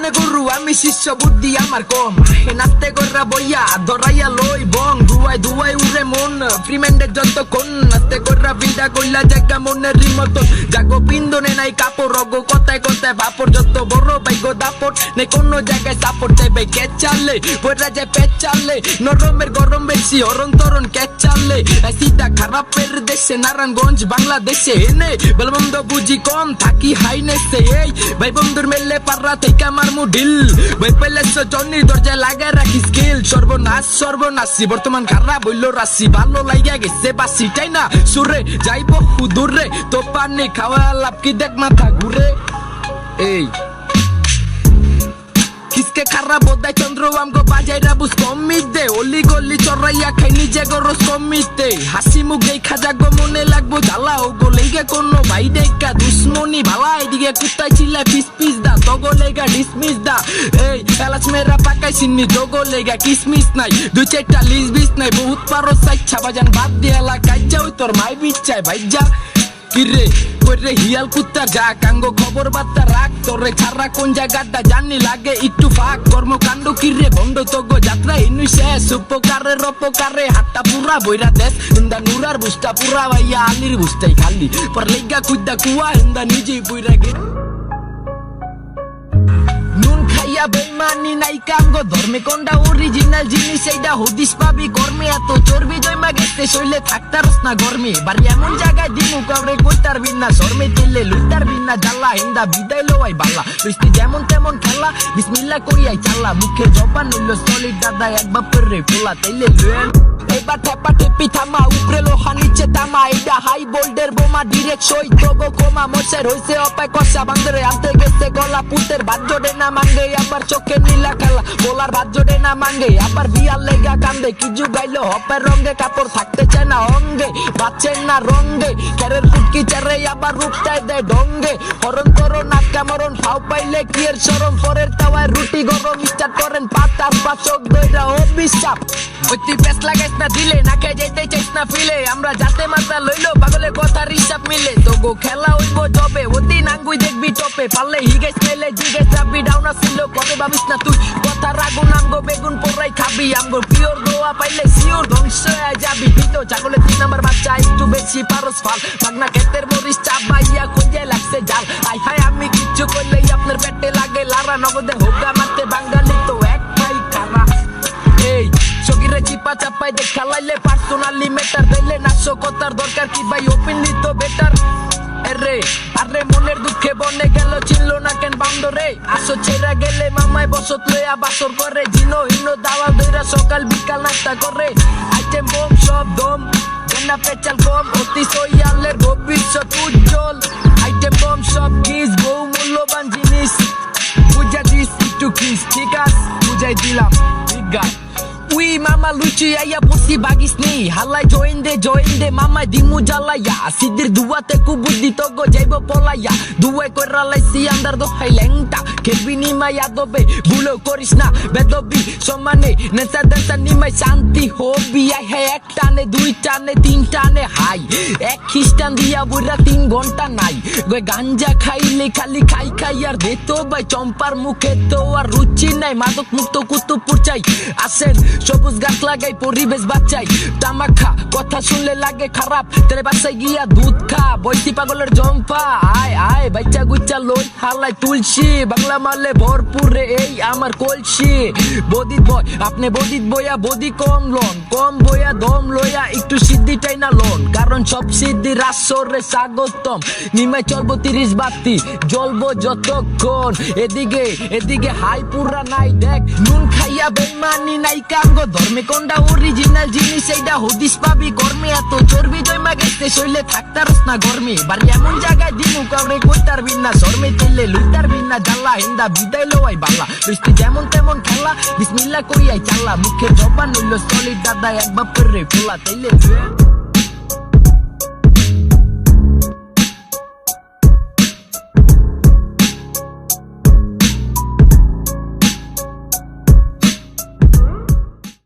আপনি গুরু আমি শিষ্য বুদ্ধি আমার কম নাচতে কইরা বইয়া ধরাইয়া লই বং দুয়াই দুয়াই উড়ে মন ফ্রিম্যান্ডের যতক্ষণ নাচতে কইরা বিদা কইলা জায়গা মনের রিমতন জাগো বিন্দনে নাই কাপড় রগো কথায় কথায় বাপর যত বড় বাইগো দাপট নেই কোনো জায়গায় সাপোর্ট দেবে কে চালে কইরা যায় পেট চালে নরমের গরম বেশি অরন্তরণ কে চালে সিটা খারাপের দেশে নারায়ণগঞ্জ বাংলাদেশে এনে বলবন্ধ বুঝি কম থাকি হাইনেসে এই ভাই বন্ধুর মেলে পাররা থেকে আমার মুডিল ভাই পেলেছ জন্নির দরজায় লাগায় রাখি স্কিল সর্বনাশ সর্বনাশী বর্তমান খারাপ হইল রাশি ভালো লাগিয়া গেছে বাসি তাই না সুরে যাইব হুদুরে তো পানি খাওয়া লাভ কি দেখ মাথা ঘুরে এই কিসকে খারাপ বোধায় চন্দ্র আমগো বাজাইরা বুঝ কমিতে অলি গলি চড়াইয়া খাই নিজে গরস কমিতে হাসি মুখ দেখা যাগো মনে লাগবো জ্বালা ও গোলেগে কোনো ভাই দেখা দুশ্মনী ভালা এদিকে কুত্তাই ছিলে পিস পিস দা তগলেগা ডিসমিস দা এই এলাচ মেরা পাকাই সিন্নি তগলেগা কিসমিস নাই দুই চারটা লিস বিস নাই বহুত পারো সাইচ্ছা বাজান বাদ দিয়ে এলাকায় যাও তোর মাই বিচ্ছায় ভাই যা কিরে কইরে হিয়াল কুত্তা যা কাঙ্গো খবর বার্তা রাখ তোরে ছাড়া কোন জায়গাটা জানি লাগে একটু ফাঁক কর্মকাণ্ড কিরে বন্ধ তগো যাত্রা ইনু শেষ উপকারের অপকারে হাতটা পুরা বইরা দেশ ইন্দা নুরার বুঝটা পুরা ভাইয়া আলির বুঝটাই খালি পর লেগা কুদ্দা কুয়া ইন্দা নিজেই বইরা গে নুন খাইয়া বেইমানি নাই কাঙ্গো ধর্মে কোনটা অরিজিনাল জিনিস এইটা হদিস পাবি কর্মে এত চর্বি জমা গেছে শৈলে থাকতারস না গরমে বাড়ি এমন জায়গায় দিমু কাউরে কইতার বিনা শর্মে তেলে লুইতার বিনা জ্বালা হিন্দা বিদায় লওয়াই বালা বৃষ্টি যেমন তেমন খেলা বিসমিল্লাহ করিয়াই চালা মুখে জবান হইল সলিড দাদা এক বাপের রে ফোলা তাইলে লুয়েন এবার ঠেপা ঠেপি থামা উপরে লোহা নিচে তামা এটা হাই বোল্ডের বোমা ডিরেক্ট সই তগো কোমা মশের হইছে অপায় কষা বান্ধরে আনতে গেছে গলা পুতের ভাত জোড়ে না মাঙ্গে আবার চোখে নীলা খেলা বলার ভাত জোড়ে না মাঙ্গে আবার বিয়ার লেগা কান্দে কি যুগাইলো হপের রঙে কাপড় থাকতে চায় না অঙ্গে বাচ্চেন না রঙ্গে কেরের ফুটকি চেরে আবার রূপটাই দেয় ডঙ্গে হরণ করো নাটকা মরণ ফাও পাইলে কি এর সরম পরের তাওয়ায় রুটি গরম স্টার্ট করেন পাতার পাচক দইরা অভিশাপ ওই পেস লাগাইস না দিলে না খেয়ে যেতে চাইস না ফিলে আমরা যাতে মাথা লইলো পাগলে কথার হিসাব মিলে তবু খেলা হইব জবে ওদিন আঙ্গুই দেখবি টপে পারলে হিগেস মেলে জিগেস চাপি ডাউন আসছিল কবে ভাবিস না তুই কথা রাগুন আমগো বেগুন পোড়াই খাবি আমগো পিওর দোয়া পাইলে শিওর ধ্বংস হয়ে যাবি পিতো ছাগলের 3 নাম্বার বাচ্চা একটু বেশি পারস ফাল মাগনা ক্ষেতের মরিচ চাবাইয়া খুঁজে লাগছে জাল আই হাই আমি কিচ্ছু করলেই আপনার পেটে লাগে লারা নগদে হোগা মারতে বাঙালি তো এক ভাই খারা এই সগিরে চিপা চাপাই দেখ খেলাইলে পার্সোনালি ম্যাটার দিলে নাশকতার দরকার কি ভাই ওপেনলি তো বেটার আরে আরে মনের দুঃখে বনে গেল চিনলো না কেন বান্দরে আসো ছেড়া গেলে মামায় বসত লইয়া বাসর করে জিনো হিনো দাওয়া দইরা সকাল বিকাল নাস্তা করে আইটেম বোম সব দম জেনা পেচাল কম অতি সইয়ালের ভবিষ্যৎ উজ্জ্বল আইটেম বোম সব কিস বহু মূল্যবান জিনিস বুঝা দিস একটু কিস ঠিক আছে বুঝাই দিলাম ঠিক আছে উই মামা লুচি আইয়া পুসি বাগিস নি হালাই জয়েন দে মামা দিমু জ্বালাইয়া সিদ্ধির দুয়াতে কুবুদ্ধি তগো যাইব পলাইয়া দুয়াই কইরা লাইছি আন্দার দোহাই ল্যাংটা খেলবি নিমাই আদবে ভুলো করিস না বেদবি সমানে নেশা দেশা নিমাই শান্তি হবি আই হে এক টানে 2 টানে 3 টানে হাই এক খ্রিস্টান দিয়া বুড়া 3 ঘন্টা নাই গই গাঞ্জা খাইলে খালি খাই আর দে তো ভাই চম্পার মুখে তো আর রুচি নাই মাদক মুক্ত কুতুবপুর চাই আসেন সবুজ গাছ লাগাই পরিবেশ বাঁচাই তামাখা কথা শুনলে লাগে খারাপ তেরে বাসায় গিয়া দুধ খা বইতি পাগলের জম্পা আয় আয় বাচ্চা গুচ্চা লই হালাই তুলসী বাংলা মালে ভরপুর রে এই আমার কলসি বদিত বয় আপনি বদিত বইয়া বদি কম লন কম বইয়া দম লইয়া একটু সিদ্ধিটাই না লন কারণ সব সিদ্ধি রাসরে স্বাগতম নিমাই চলবো 30 বাতি জ্বলবো যতক্ষণ এদিকে হাই পুরা নাই দেখ নুন খাইয়া বেইমানি নাই কাঙ্গো ধর্মে কোনটা অরিজিনাল জিনিস এইটা হদিস পাবি কর্মে এত চর্বি জমা গেছে শৈলে থাকতারস না গরমে বাড়ি এমন জায়গায় দিমু কাউরে কইতার বিনা শর্মে তেলে লুইতার বিনা জ্বালা হিন্দা বিদায় লওয়াই বালা বৃষ্টি যেমন তেমন খেলা বিসমিল্লাহ করিয়াই চালা মুখে জবান হইল সলিড দাদা এক বাপের রে ফোলা তাইলে